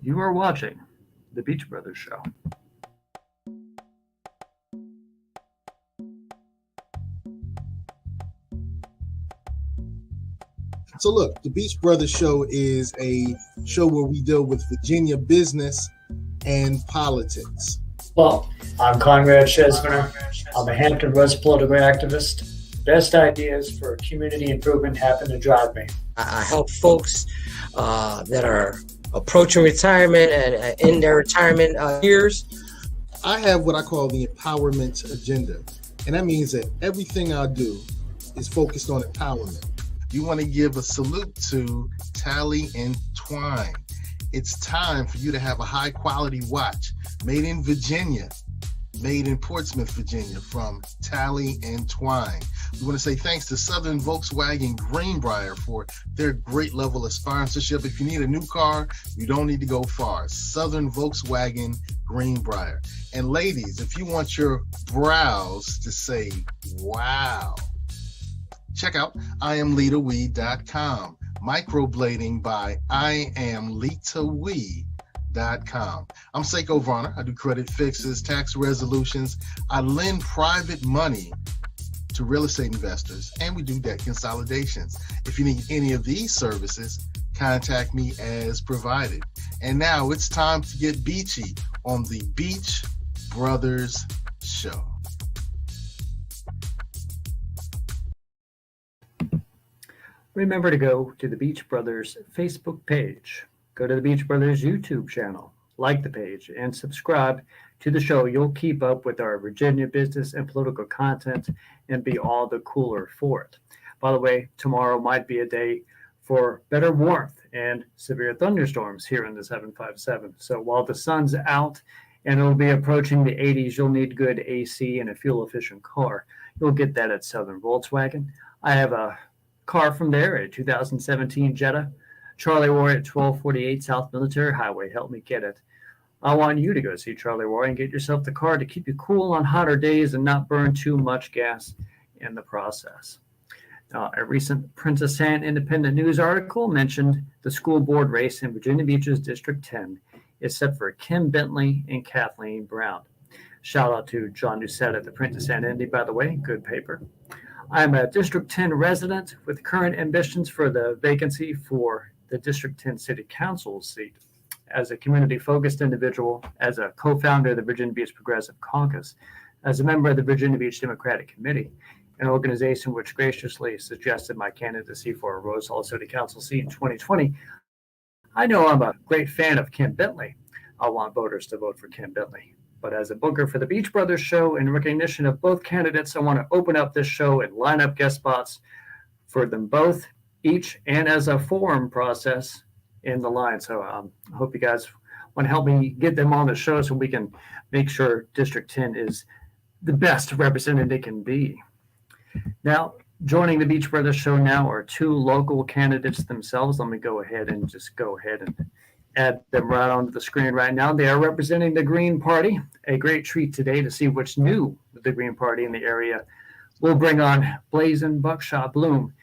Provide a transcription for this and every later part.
You are watching The Beach Brothers Show. So look, the Beach Brothers Show is a show where we deal with Virginia business and politics. Well, I'm Conrad Chesner. I'm a Hampton Woods political activist. The best ideas for community improvement happen to drive me. I help folks that are approaching retirement and in their retirement years. I have what I call the empowerment agenda, and that means that everything I do is focused on empowerment. You want to give a salute to Tally and Twine. It's time for you to have a high quality watch made in Virginia, made in Portsmouth, Virginia, from Tally and Twine. We want to say thanks to Southern Volkswagen Greenbrier for their great level of sponsorship. If you need a new car, you don't need to go far. Southern Volkswagen Greenbrier. And ladies, if you want your brows to say, wow, check out IamLitaWee.com. Microblading by IamLitaWee.com. I'm Seiko Varner. I do credit fixes, tax resolutions. I lend private money to real estate investors, and we do debt consolidations. If you need any of these services, contact me as provided. And now it's time to get beachy on the Beach Brothers Show. Remember to go to the Beach Brothers Facebook page. Go to the Beach Brothers YouTube channel, like the page, and subscribe to the show. You'll keep up with our Virginia business and political content and be all the cooler for it. By the way, tomorrow might be a day for better warmth and severe thunderstorms here in the 757. So while the sun's out and it'll be approaching the 80s, you'll need good AC and a fuel-efficient car. You'll get that at Southern Volkswagen. I have a car from there, a 2017 Jetta. Charlie Roy at 1248 South Military Highway. Help me get it. I want you to go see Charlie Roy and get yourself the car to keep you cool on hotter days and not burn too much gas in the process. A recent Princess Anne Independent News article mentioned the school board race in Virginia Beach's District 10 is set for Kim Bentley and Kathleen Brown. Shout out to John Doucette at the Princess Anne Indy, by the way. Good paper. I'm a District 10 resident with current ambitions for the vacancy for the District 10 City Council seat. As a community-focused individual, as a co-founder of the Virginia Beach Progressive Caucus, as a member of the Virginia Beach Democratic Committee, an organization which graciously suggested my candidacy for a Rose Hall City Council seat in 2020, I know I'm a great fan of Kim Bentley. I want voters to vote for Kim Bentley. But as a booker for the Beach Brothers Show, in recognition of both candidates, I want to open up this show and line up guest spots for them both, each, and as a forum process in the line. So I hope you guys want to help me get them on the show so we can make sure District 10 is the best represented it can be. Now, joining the Beach Brothers Show now are two local candidates themselves. Let me go ahead and add them right onto the screen right now. They are representing the Green Party. A great treat today to see what's new with the Green Party in the area. We'll bring on Blaizen Buckshot Bloom,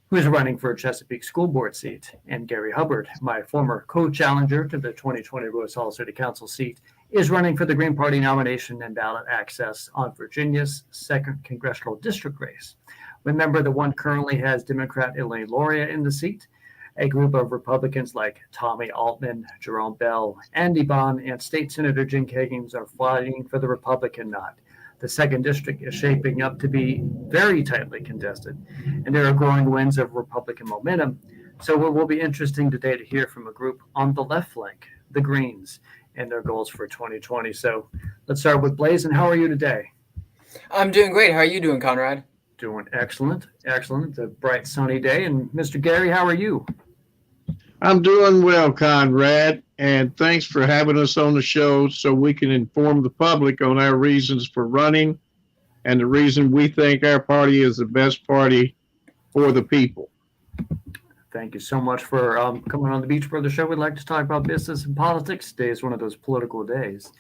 who is running for a Chesapeake School Board seat, and Garry Hubbard, my former co-challenger to the 2020 Rose Hall City Council seat, is running for the Green Party nomination and ballot access on Virginia's 2nd Congressional District race. Remember, the one currently has Democrat Elaine Loria in the seat. A group of Republicans like Tommy Altman, Jerome Bell, Andy Bond, and State Senator Jim Kagans are fighting for the Republican nod. The 2nd District is shaping up to be very tightly contested, and there are growing winds of Republican momentum. So it will be interesting today to hear from a group on the left flank, the Greens, and their goals for 2020. So let's start with Blaizen. How are you today? I'm doing great. How are you doing, Conrad? Doing excellent. Excellent. It's a bright, sunny day. And Mr. Garry, how are you? I'm doing well, Conrad, and thanks for having us on the show so we can inform the public on our reasons for running and the reason we think our party is the best party for the people. Thank you so much for coming on the Beach Brothers Show. We'd like to talk about business and politics. Today is one of those political days.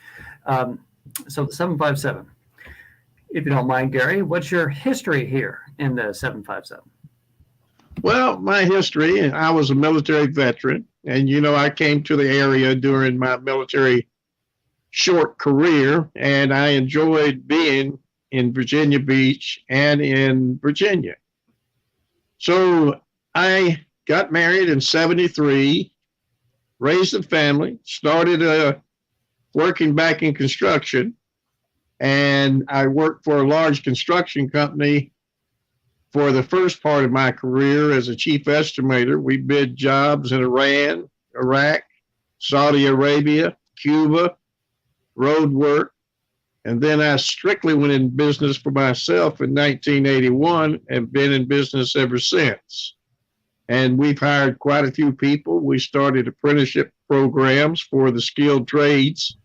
So the 757, if you don't mind, Garry, what's your history here in the 757? Well, my history, I was a military veteran. And, I came to the area during my military short career, and I enjoyed being in Virginia Beach and in Virginia. So I got married in 73, raised a family, started working back in construction. And I worked for a large construction company for the first part of my career as a chief estimator. We bid jobs in Iran, Iraq, Saudi Arabia, Cuba, road work. And then I strictly went in business for myself in 1981 and been in business ever since. And we've hired quite a few people. We started apprenticeship programs for the skilled trades.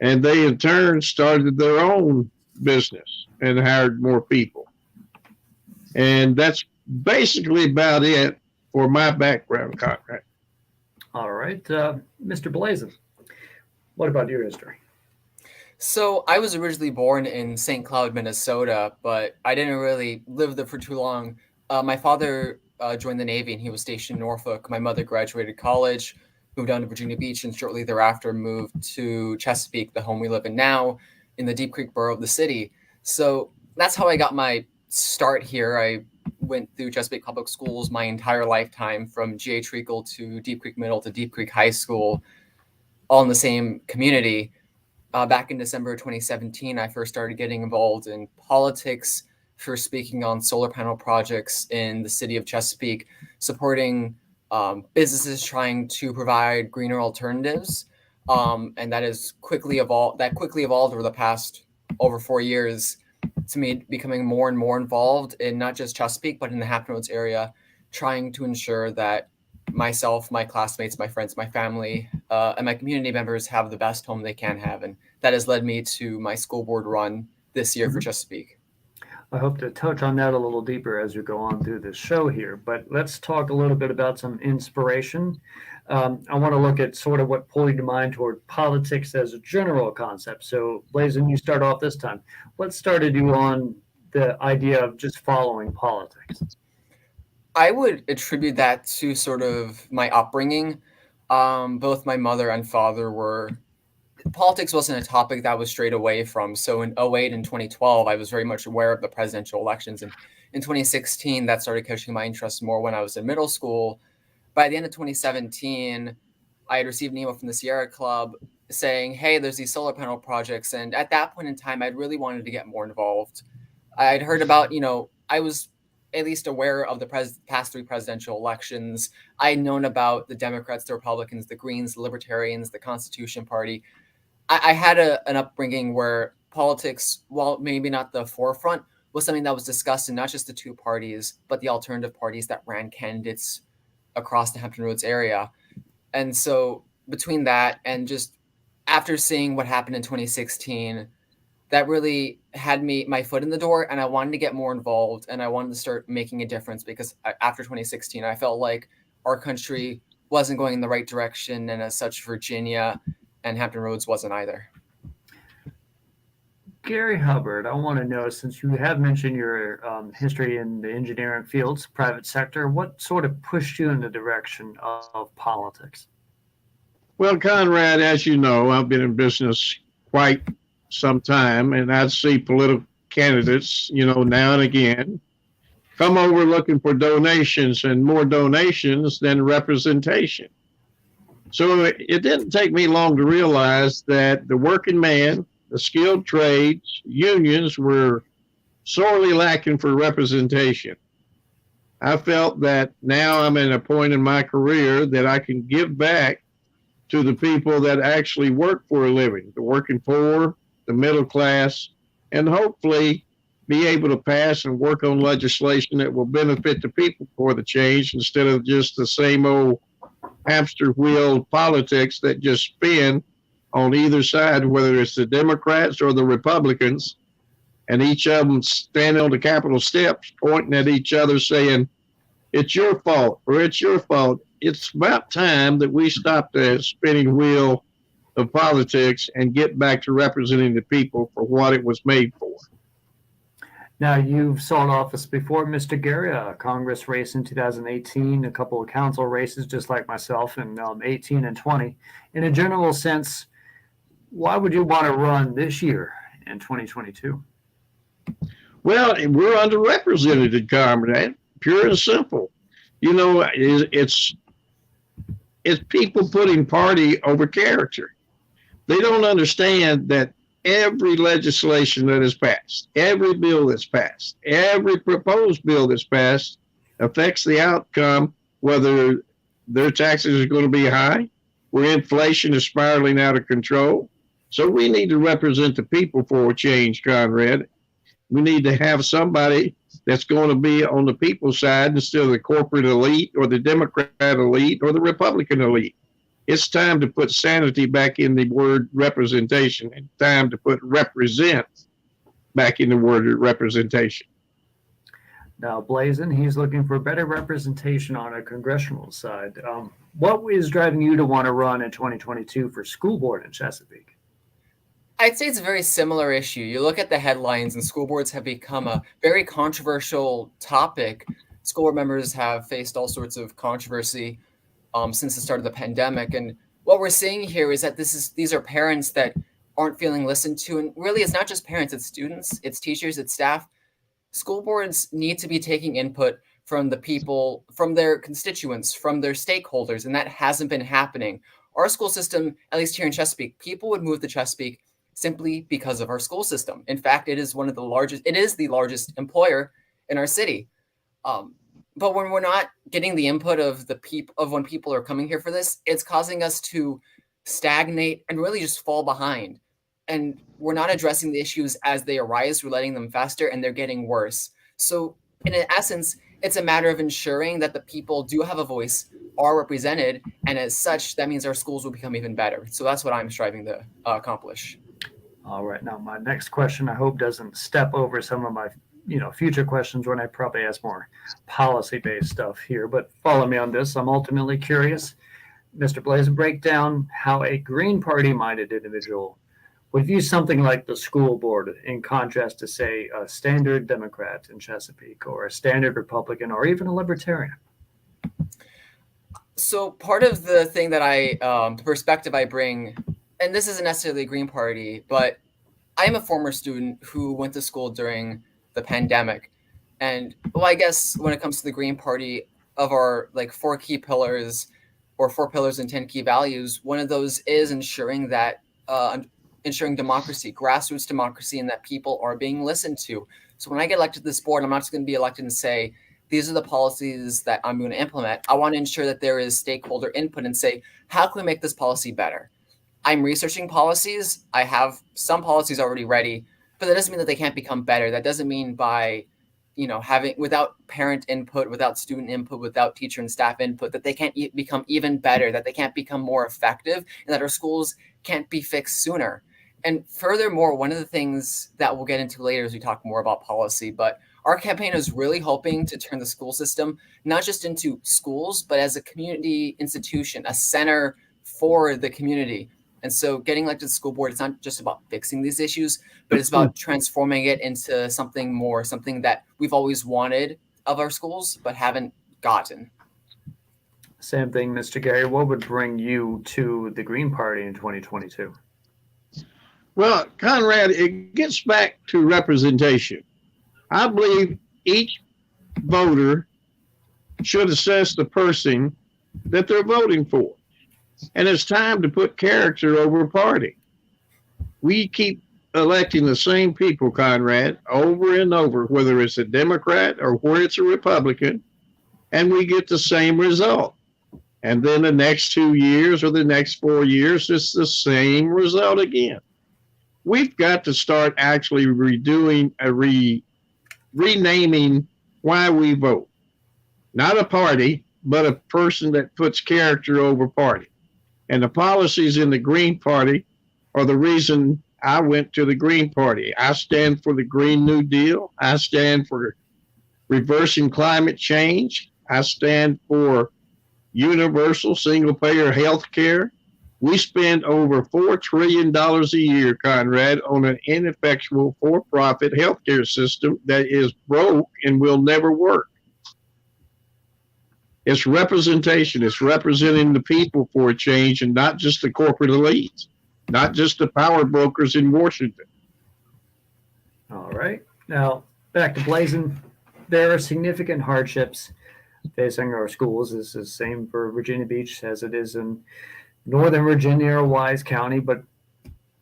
And they, in turn, started their own business and hired more people. And that's basically about it for my background, Conrad. All right. Mr. Blaizen, what about your history? So I was originally born in St. Cloud, Minnesota, but I didn't really live there for too long. My father joined the Navy and he was stationed in Norfolk. My mother graduated college, moved down to Virginia Beach, and shortly thereafter moved to Chesapeake, the home we live in now, in the Deep Creek borough of the city. So that's how I got my start here. I went through Chesapeake Public Schools my entire lifetime, from G.A. Treacle to Deep Creek Middle to Deep Creek High School, all in the same community. Back in December 2017, I first started getting involved in politics, first speaking on solar panel projects in the city of Chesapeake, supporting businesses trying to provide greener alternatives, and that quickly evolved over the past over 4 years to me becoming more and more involved in not just Chesapeake but in the Hampton Roads area, trying to ensure that myself, my classmates, my friends, my family, and my community members have the best home they can have, and that has led me to my school board run this year for Chesapeake. I hope to touch on that a little deeper as we go on through this show here, but let's talk a little bit about some inspiration. I want to look at sort of what pulled you to mind toward politics as a general concept. So, Blaizen, you start off this time. What started you on the idea of just following politics? I would attribute that to sort of my upbringing. Both my mother and father politics wasn't a topic that I was strayed away from. So in 2008 and 2012, I was very much aware of the presidential elections. And in 2016, that started catching my interest more when I was in middle school. By the end of 2017, I had received an email from the Sierra Club saying, hey, there's these solar panel projects. And at that point in time, I'd really wanted to get more involved. I'd heard about, I was at least aware of the past 3 presidential elections. I had known about the Democrats, the Republicans, the Greens, the Libertarians, the Constitution Party. I had an upbringing where politics, while maybe not the forefront, was something that was discussed in not just the 2 parties, but the alternative parties that ran candidates across the Hampton Roads area. And so between that and just after seeing what happened in 2016, that really had my foot in the door, and I wanted to get more involved and I wanted to start making a difference, because after 2016, I felt like our country wasn't going in the right direction, and as such, Virginia and Hampton Roads wasn't either. Garry Hubbard, I want to know, since you have mentioned your history in the engineering fields, private sector, what sort of pushed you in the direction of politics? Well, Conrad, as you know, I've been in business quite some time, and I see political candidates, now and again, come over looking for donations, and more donations than representation. So it didn't take me long to realize that the working man, the skilled trades, unions were sorely lacking for representation. I felt that now I'm at a point in my career that I can give back to the people that actually work for a living, the working poor, the middle class, and hopefully be able to pass and work on legislation that will benefit the people for the change, instead of just the same old hamster wheel politics that just spin on either side, whether it's the Democrats or the Republicans, and each of them standing on the Capitol steps pointing at each other saying, it's your fault, or it's your fault. It's about time that we stop the spinning wheel of politics and get back to representing the people for what it was made for. Now, you've sought office before, Mr. Garry, a Congress race in 2018, a couple of council races, just like myself, in 18 and 20. In a general sense, why would you want to run this year in 2022? Well, we're underrepresented, comrade, pure and simple. You know, it's people putting party over character. They don't understand that every legislation that is passed, every bill that's passed, every proposed bill that's passed affects the outcome, whether their taxes are going to be high, where inflation is spiraling out of control. So we need to represent the people for a change, Conrad. We need to have somebody that's going to be on the people's side instead of the corporate elite or the Democrat elite or the Republican elite. It's time to put sanity back in the word representation, and time to put represent back in the word representation. Now, Blaizen, he's looking for better representation on a congressional side. What is driving you to want to run in 2022 for school board in Chesapeake? I'd say it's a very similar issue. You look at the headlines, and school boards have become a very controversial topic. School board members have faced all sorts of controversy since the start of the pandemic. And what we're seeing here is that these are parents that aren't feeling listened to. And really, it's not just parents, it's students, it's teachers, it's staff. School boards need to be taking input from the people, from their constituents, from their stakeholders, and that hasn't been happening. Our school system, at least here in Chesapeake, people would move to Chesapeake simply because of our school system. In fact, it is the largest employer in our city. But when we're not getting the input of when people are coming here for this, it's causing us to stagnate and really just fall behind. And we're not addressing the issues as they arise. We're letting them fester, and they're getting worse. So in essence, it's a matter of ensuring that the people do have a voice, are represented, and as such, that means our schools will become even better. So that's what I'm striving to accomplish. All right. Now, my next question, I hope, doesn't step over some of my future questions when I probably ask more policy-based stuff here, but follow me on this. I'm ultimately curious, Mr. Blaizen, break down how a Green Party-minded individual would view something like the school board in contrast to, say, a standard Democrat in Chesapeake or a standard Republican or even a Libertarian. So part of the thing that the perspective I bring, and this isn't necessarily a Green Party, but I am a former student who went to school during the pandemic. And well, I guess when it comes to the Green Party, of our 4 key pillars or 4 pillars and 10 key values, one of those is ensuring democracy, grassroots democracy, and that people are being listened to. So when I get elected to this board, I'm not just going to be elected and say, these are the policies that I'm going to implement. I want to ensure that there is stakeholder input and say, how can we make this policy better? I'm researching policies. I have some policies already ready, but that doesn't mean that they can't become better. That doesn't mean by, without parent input, without student input, without teacher and staff input, that they can't become even better, that they can't become more effective, and that our schools can't be fixed sooner. And furthermore, one of the things that we'll get into later as we talk more about policy, but our campaign is really hoping to turn the school system not just into schools, but as a community institution, a center for the community. And so getting elected to the school board, it's not just about fixing these issues, but it's about transforming it into something more, something that we've always wanted of our schools, but haven't gotten. Same thing, Mr. Garry. What would bring you to the Green Party in 2022? Well, Conrad, it gets back to representation. I believe each voter should assess the person that they're voting for. And it's time to put character over party. We keep electing the same people, Conrad, over and over, whether it's a Democrat or whether it's a Republican, and we get the same result. And then the next 2 years or the next 4 years, it's the same result again. We've got to start actually renaming why we vote. Not a party, but a person that puts character over party. And the policies in the Green Party are the reason I went to the Green Party. I stand for the Green New Deal. I stand for reversing climate change. I stand for universal single-payer health care. We spend over $4 trillion a year, Conrad, on an ineffectual for-profit healthcare system that is broke and will never work. It's representation. It's representing the people for a change and not just the corporate elites, not just the power brokers in Washington. All right. Now, back to Blaizen. There are significant hardships facing our schools. This is the same for Virginia Beach as it is in Northern Virginia or Wise County, but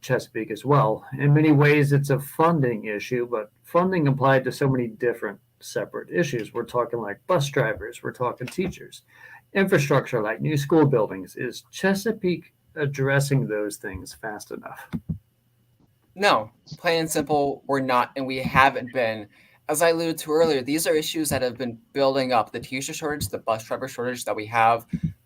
Chesapeake as well. In many ways, it's a funding issue, but funding applied to so many different separate issues. We're talking like bus drivers, we're talking teachers, infrastructure like new school buildings. Is Chesapeake addressing those things fast enough? No, plain and simple, we're not, and we haven't been. As I alluded to earlier, these are issues that have been building up. The teacher shortage, the bus driver shortage that we have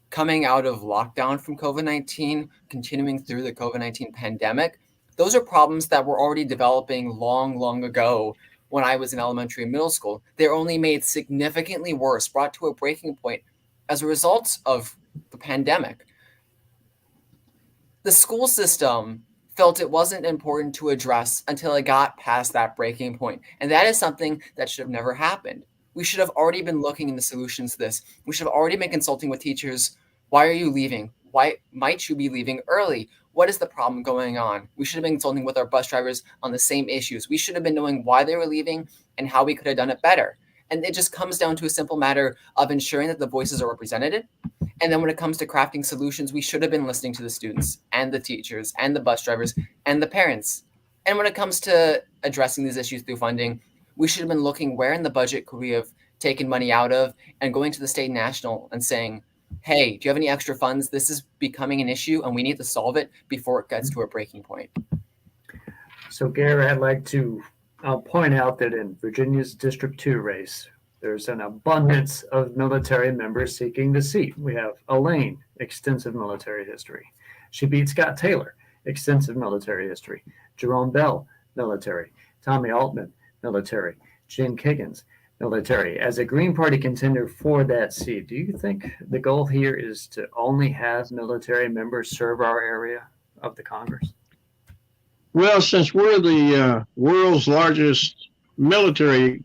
coming out of lockdown from COVID-19, continuing through the COVID-19 pandemic. Those are problems that were already developing long ago when I was in elementary and middle school. They're only made significantly worse, brought to a breaking point as a result of the pandemic. The school system felt it wasn't important to address until it got past that breaking point. And that is something that should have never happened. We should have already been looking into solutions to this. We should have already been consulting with teachers. Why are you leaving? Why might you be leaving early? What is the problem going on? We should have been consulting with our bus drivers on the same issues. We should have been knowing why they were leaving and how we could have done it better. And it just comes down to a simple matter of ensuring that the voices are represented. And then when it comes to crafting solutions, we should have been listening to the students and the teachers and the bus drivers and the parents. And when it comes to addressing these issues through funding, we should have been looking where in the budget could we have taken money out of and going to the state and national and saying, hey, do you have any extra funds? This is becoming an issue and we need to solve it before it gets to a breaking point. So, Garry, I'd like to point out that in Virginia's District 2 race, there's an abundance of military members seeking the seat. We have Elaine, extensive military history. She beat Scott Taylor, extensive military history. Jerome Bell, military. Tommy Altman, military. Jim Kiggins, military. As a Green Party contender for that seat, do you think the goal here is to only have military members serve our area of the Congress? Well, since we're the world's largest military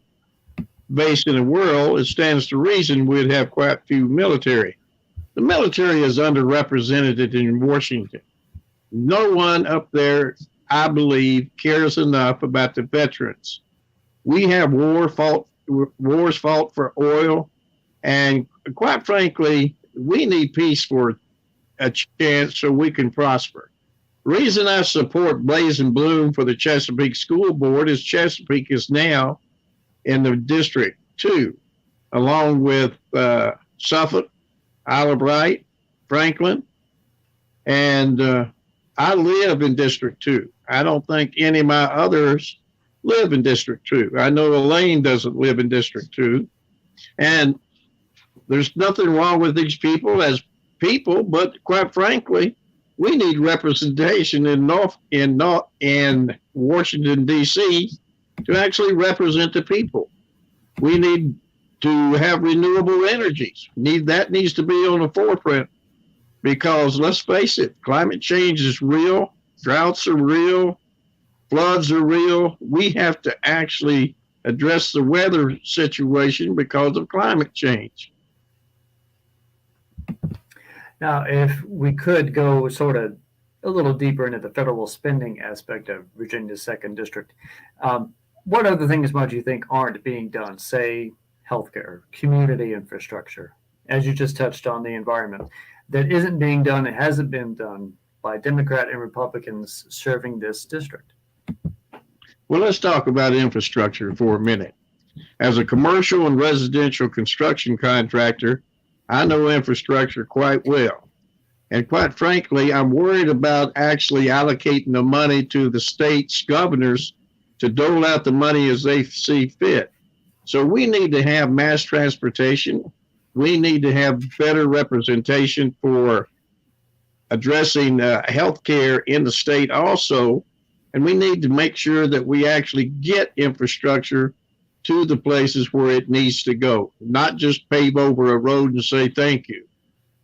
base in the world, it stands to reason we'd have quite a few military. The military is underrepresented in Washington. No one up there, I believe, cares enough about the veterans. We have wars fought for oil, and quite frankly, we need peace for a chance so we can prosper. The reason I support Blaizen Bloom for the Chesapeake School Board is Chesapeake is now in the District 2, along with Suffolk, Isle of Wight, Franklin, and I live in District 2. I don't think any of my others live in District 2. I know Elaine doesn't live in District 2, and there's nothing wrong with these people as people, but quite frankly, we need representation in Washington, D.C. to actually represent the people. We need to have renewable energies. That needs to be on the forefront because let's face it, climate change is real. Droughts are real. Floods are real. We have to actually address the weather situation because of climate change. Now, if we could go sort of a little deeper into the federal spending aspect of Virginia's 2nd District, what other things might you think aren't being done? Say, healthcare, community infrastructure, as you just touched on, the environment, that isn't being done, it hasn't been done by Democrat and Republicans serving this district? Well, let's talk about infrastructure for a minute. As a commercial and residential construction contractor, I know infrastructure quite well. And quite frankly, I'm worried about actually allocating the money to the state's governors to dole out the money as they see fit. So we need to have mass transportation. We need to have better representation for addressing health care in the state also. And we need to make sure that we actually get infrastructure to the places where it needs to go, not just pave over a road and say thank you.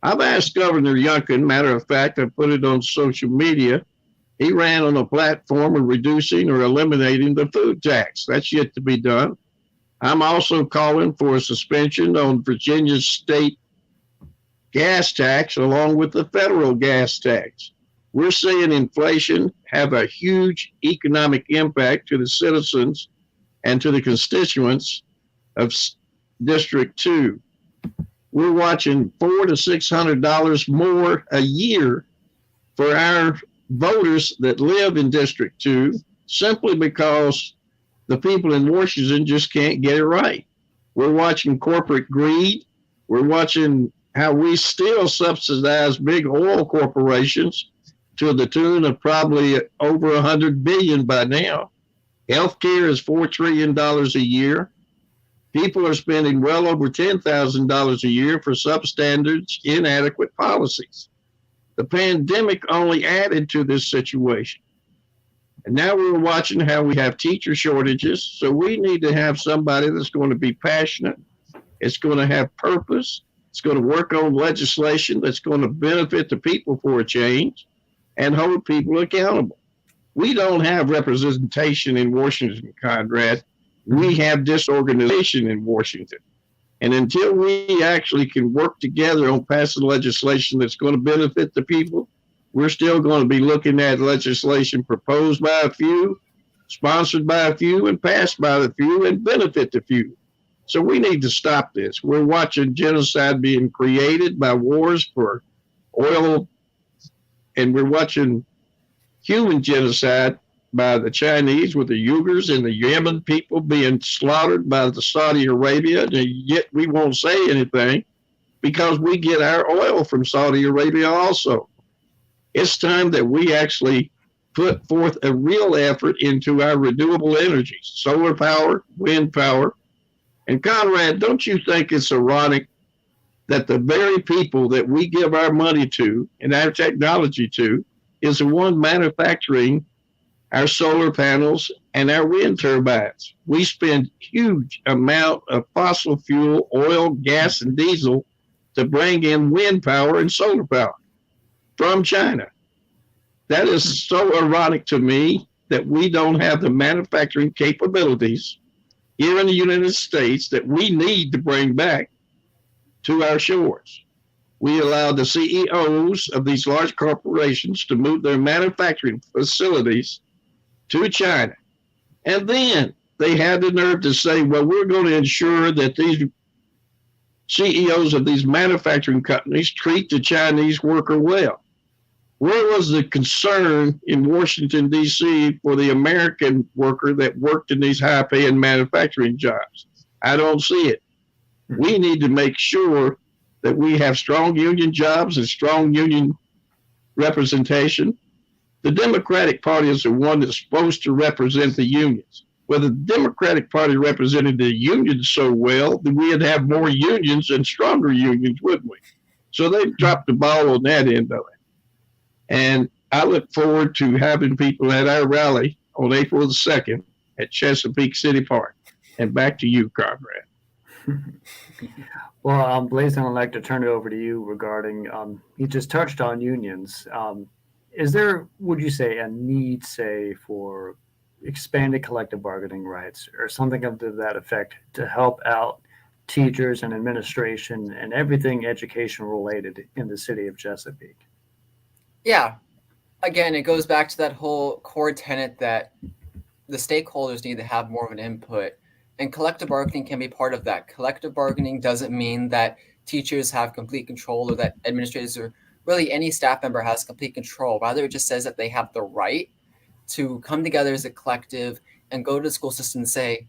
I've asked Governor Youngkin, matter of fact, I put it on social media. He ran on a platform of reducing or eliminating the food tax. That's yet to be done. I'm also calling for a suspension on Virginia's state gas tax along with the federal gas tax. We're seeing inflation have a huge economic impact to the citizens and to the constituents of District 2. We're watching $400 to $600 more a year for our voters that live in District 2 simply because the people in Washington just can't get it right. We're watching corporate greed. We're watching how we still subsidize big oil corporations to the tune of probably over $100 billion by now. Healthcare is $4 trillion a year. People are spending well over $10,000 a year for substandard, inadequate policies. The pandemic only added to this situation. And now we're watching how we have teacher shortages. So we need to have somebody that's going to be passionate. It's going to have purpose. It's going to work on legislation that's going to benefit the people for a change and hold people accountable. We don't have representation in Washington, Conrad. We have disorganization in Washington. And until we actually can work together on passing legislation that's going to benefit the people, we're still going to be looking at legislation proposed by a few, sponsored by a few, and passed by the few and benefit the few. So we need to stop this. We're watching genocide being created by wars for oil, and we're watching human genocide by the Chinese with the Uyghurs and the Yemen people being slaughtered by the Saudi Arabia, and yet we won't say anything because we get our oil from Saudi Arabia also. It's time that we actually put forth a real effort into our renewable energies, solar power, wind power. And Conrad, don't you think it's ironic that the very people that we give our money to and our technology to is the one manufacturing our solar panels and our wind turbines? We spend huge amount of fossil fuel, oil, gas, and diesel to bring in wind power and solar power from China. That is so ironic to me that we don't have the manufacturing capabilities here in the United States that we need to bring back to our shores. We allow the CEOs of these large corporations to move their manufacturing facilities to China. And then they had the nerve to say, well, we're going to ensure that these CEOs of these manufacturing companies treat the Chinese worker well. Where was the concern in Washington, D.C. for the American worker that worked in these high-paying manufacturing jobs? I don't see it. We need to make sure that we have strong union jobs and strong union representation. The Democratic Party is the one that's supposed to represent the unions. Well, the Democratic Party represented the unions so well that we'd have more unions and stronger unions, wouldn't we? So they've dropped the ball on that end of it. And I look forward to having people at our rally on April the 2nd at Chesapeake City Park. And back to you, Conrad. Well, Blaizen, I'd like to turn it over to you regarding, you just touched on unions. Is there, would you say, a need, say, for expanded collective bargaining rights or something of that effect to help out teachers and administration and everything education related in the city of Chesapeake? Yeah. Again, it goes back to that whole core tenet that the stakeholders need to have more of an input, and collective bargaining can be part of that. Collective bargaining doesn't mean that teachers have complete control or that administrators or really any staff member has complete control. Rather, it just says that they have the right to come together as a collective and go to the school system and say,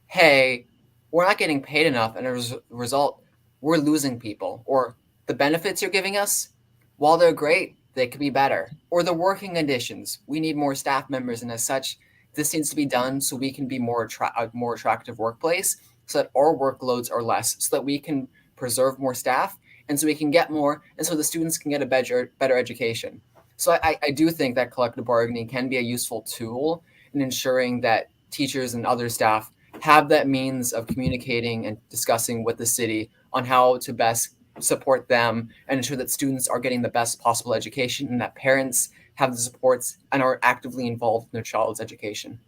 hey, we're not getting paid enough, and as a result, we're losing people. Or the benefits you're giving us, while they're great, they could be better. Or the working conditions. We need more staff members, and as such, this needs to be done so we can be a more attractive workplace, so that our workloads are less, so that we can preserve more staff, and so we can get more, and so the students can get a better education. So I do think that collective bargaining can be a useful tool in ensuring that teachers and other staff have that means of communicating and discussing with the city on how to best support them and ensure that students are getting the best possible education and that parents have the supports and are actively involved in their child's education.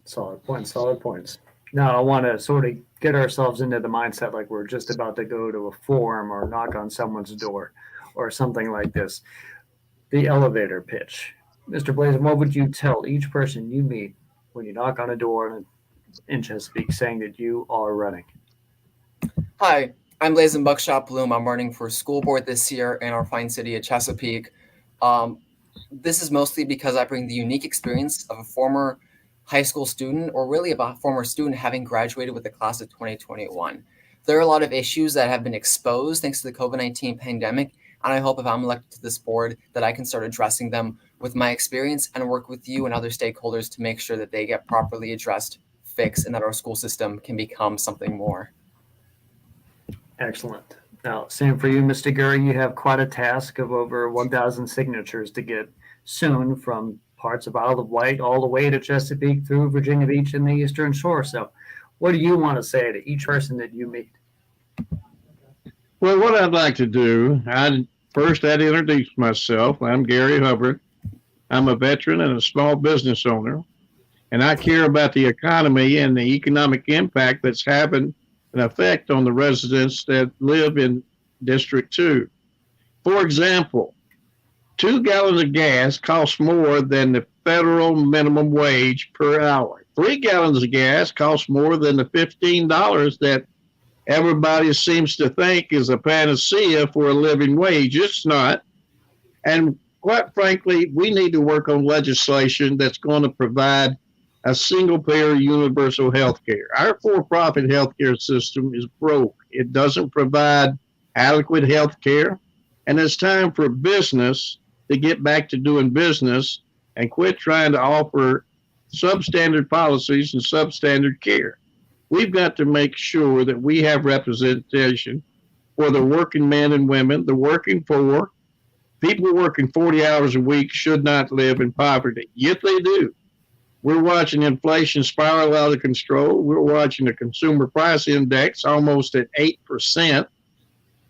Solid points, solid points. Now, I want to sort of get ourselves into the mindset like we're just about to go to a forum or knock on someone's door or something like this. The elevator pitch. Mr. Blaizen, what would you tell each person you meet when you knock on a door in Chesapeake saying that you are running? Hi, I'm Blaizen Buckshot Bloom. I'm running for school board this year in our fine city of Chesapeake. This is mostly because I bring the unique experience of a former high school student, or really a former student having graduated with the class of 2021. There are a lot of issues that have been exposed thanks to the COVID-19 pandemic, and I hope if I'm elected to this board that I can start addressing them with my experience and work with you and other stakeholders to make sure that they get properly addressed, fixed, and that our school system can become something more. Excellent. Now, same for you, Mr. Garry. You have quite a task of over 1,000 signatures to get soon from parts of Isle of Wight all the way to Chesapeake through Virginia Beach and the Eastern Shore. So what do you want to say to each person that you meet? Well, what I'd like to do, I'd introduce myself. I'm Garry Hubbard. I'm a veteran and a small business owner, and I care about the economy and the economic impact that's having an effect on the residents that live in District 2. For example, 2 gallons of gas costs more than the federal minimum wage per hour. 3 gallons of gas costs more than the $15 that everybody seems to think is a panacea for a living wage. It's not. And quite frankly, we need to work on legislation that's going to provide a single-payer universal health care. Our for-profit health care system is broke. It doesn't provide adequate health care, and it's time for business to get back to doing business and quit trying to offer substandard policies and substandard care. We've got to make sure that we have representation for the working men and women, the working poor. People working 40 hours a week should not live in poverty. Yet they do. We're watching inflation spiral out of control. We're watching the consumer price index almost at 8%.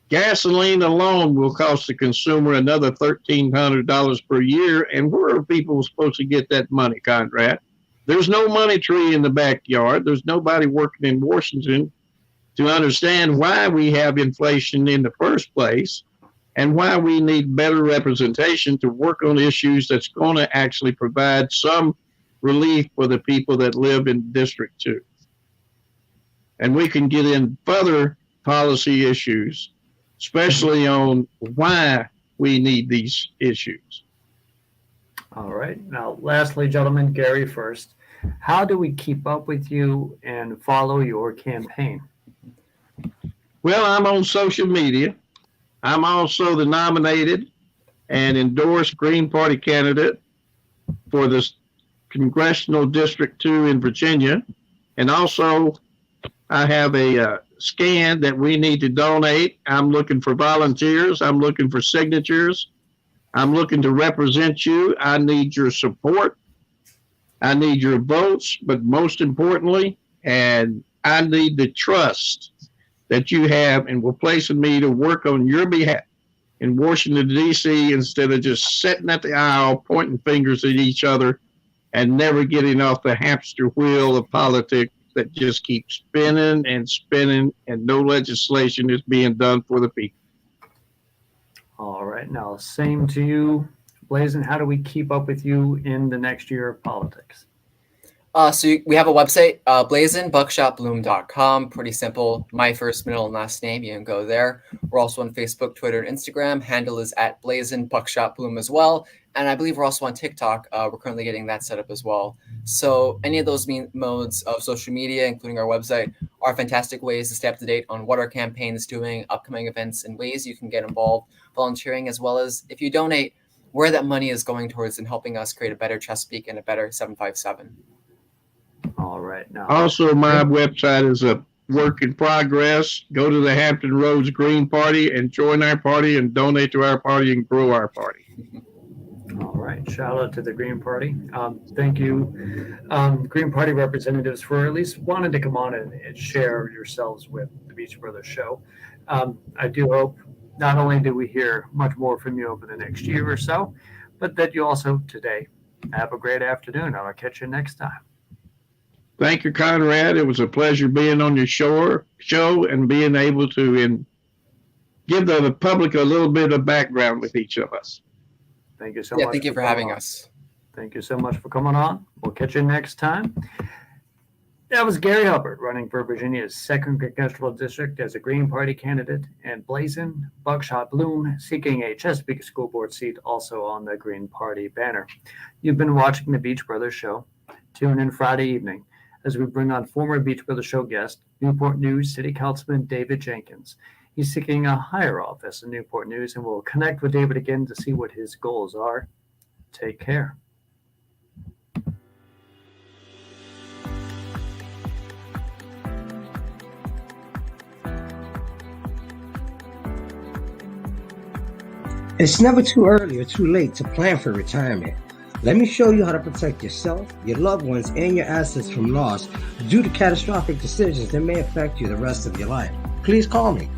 Gasoline alone will cost the consumer another $1,300 per year. And where are people supposed to get that money, Conrad? There's no money tree in the backyard. There's nobody working in Washington to understand why we have inflation in the first place and why we need better representation to work on issues that's going to actually provide some relief for the people that live in District 2. And we can get in further policy issues, especially on why we need these issues. All right. Now, lastly, gentlemen, Garry first. How do we keep up with you and follow your campaign? Well, I'm on social media. I'm also the nominated and endorsed Green Party candidate for the Congressional District 2 in Virginia. And also, I have a scan that we need to donate. I'm looking for volunteers. I'm looking for signatures. I'm looking to represent you. I need your support. I need your votes, but most importantly, and I need the trust that you have and will placing me to work on your behalf in Washington, D.C., instead of just sitting at the aisle, pointing fingers at each other and never getting off the hamster wheel of politics that just keeps spinning and no legislation is being done for the people. All right. Now, same to you, Blaizen. How do we keep up with you in the next year of politics? We have a website, blaizenbuckshotbloom.com. Pretty simple. My first, middle, and last name. You can go there. We're also on Facebook, Twitter, and Instagram. Handle is at blaizenbuckshotbloom as well. And I believe we're also on TikTok. We're currently getting that set up as well. So any of those modes of social media, including our website, are fantastic ways to stay up to date on what our campaign is doing, upcoming events, and ways you can get involved volunteering, as well as if you donate, where that money is going towards and helping us create a better Chesapeake and a better 757. All right. Now, Also, my website is a work in progress. Go to the Hampton Roads Green Party and join our party and donate to our party and grow our party. all right. Shout out to the Green Party. Thank you, Green Party representatives, for at least wanting to come on and share yourselves with the Beach Brothers show. I do hope not only do we hear much more from you over the next year or so, but that you also today have a great afternoon. I'll catch you next time. Thank you, Conrad. It was a pleasure being on your show and being able to give the public a little bit of background with each of us. Thank you so much. Thank you for having us. Thank you so much for coming on. We'll catch you next time. That was Garry Hubbard running for Virginia's 2nd Congressional District as a Green Party candidate, and Blaizen Buckshot Bloom seeking a Chesapeake School Board seat also on the Green Party banner. You've been watching the Beach Brothers Show. Tune in Friday evening as we bring on former Beach Brothers Show guest, Newport News City Councilman David Jenkins. He's seeking a higher office in Newport News, and we'll connect with David again to see what his goals are. Take care. It's never too early or too late to plan for retirement. Let me show you how to protect yourself, your loved ones, and your assets from loss due to catastrophic decisions that may affect you the rest of your life. Please call me.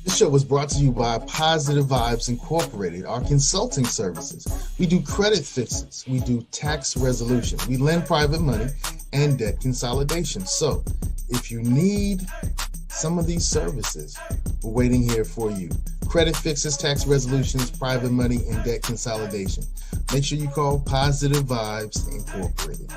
This show was brought to you by Positive Vibes Incorporated, our consulting services. We do credit fixes, we do tax resolution, we lend private money and debt consolidation. So if you need some of these services, we're waiting here for you. Credit fixes, tax resolutions, private money, and debt consolidation. Make sure you call Positive Vibes Incorporated.